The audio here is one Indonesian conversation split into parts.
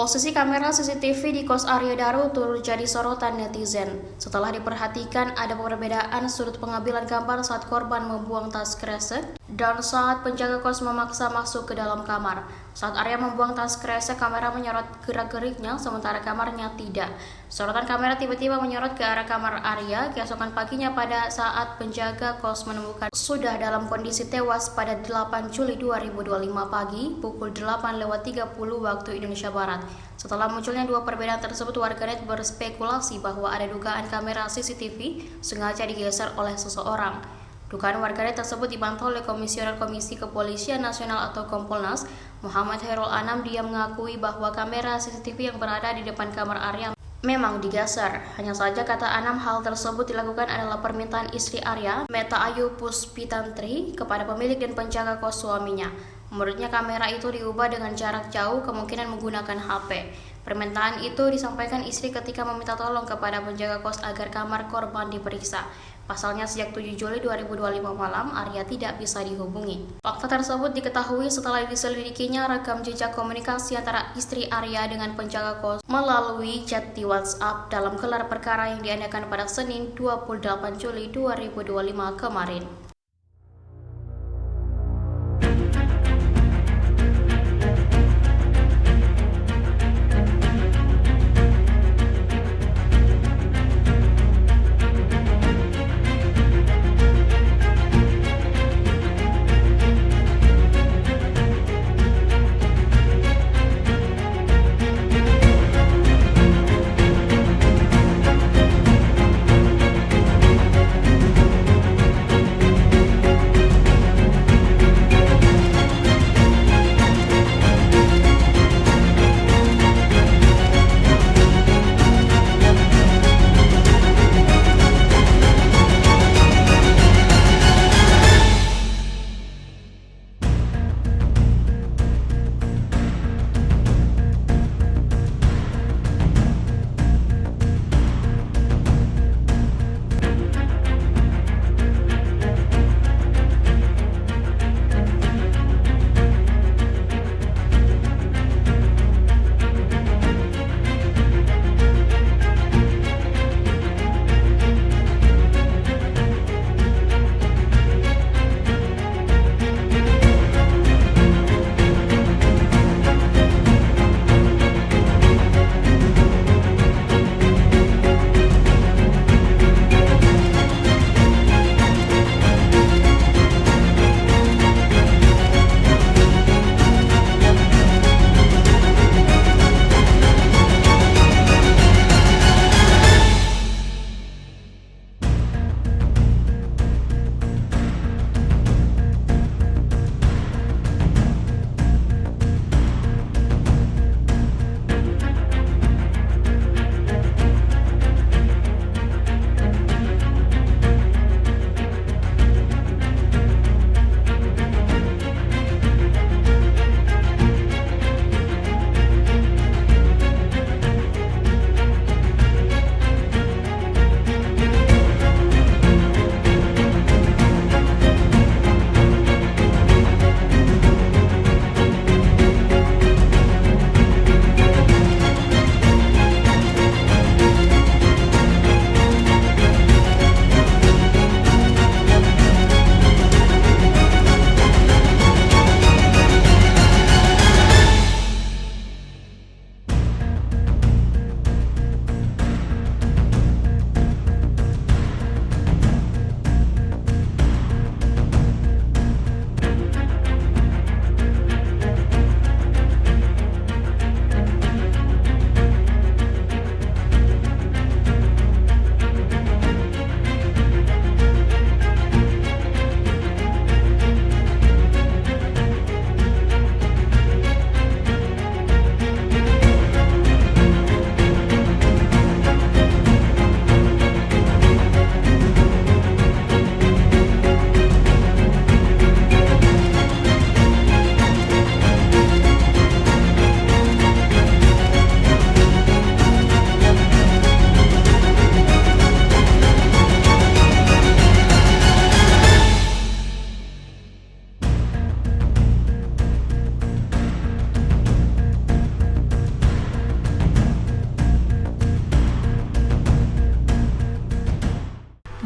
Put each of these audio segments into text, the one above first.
Posisi kamera CCTV di kos Arya Daru turut jadi sorotan netizen. Setelah diperhatikan ada perbedaan sudut pengambilan gambar saat korban membuang tas kresek dan saat penjaga kos memaksa masuk ke dalam kamar. Saat Arya membuang tas kresek, kamera menyorot gerak-geriknya, sementara kamarnya tidak. Sorotan kamera tiba-tiba menyorot ke arah kamar Arya keesokan paginya pada saat penjaga kos menemukan sudah dalam kondisi tewas pada 8 Juli 2025 pagi pukul 8:30 waktu Indonesia Barat. Setelah munculnya dua perbedaan tersebut, warganet berspekulasi bahwa ada dugaan kamera CCTV sengaja digeser oleh seseorang. Dugaan warganet tersebut dibantah oleh Komisioner Komisi Kepolisian Nasional atau Kompolnas, Muhammad Khairul Anam. Dia mengakui bahwa kamera CCTV yang berada di depan kamar Arya memang digeser. Hanya saja, kata Anam, hal tersebut dilakukan adalah permintaan istri Arya, Meta Ayu Puspitantri, kepada pemilik dan penjaga kos suaminya. Menurutnya kamera itu diubah dengan jarak jauh, kemungkinan menggunakan HP. Permintaan itu disampaikan istri ketika meminta tolong kepada penjaga kos agar kamar korban diperiksa. Pasalnya sejak 7 Juli 2025 malam, Arya tidak bisa dihubungi. Fakta tersebut diketahui setelah diselidikinya rekam jejak komunikasi antara istri Arya dengan penjaga kos melalui chat di WhatsApp dalam gelar perkara yang diadakan pada Senin 28 Juli 2025 kemarin.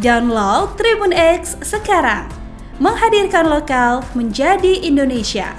Download Tribun X sekarang. Menghadirkan lokal menjadi Indonesia.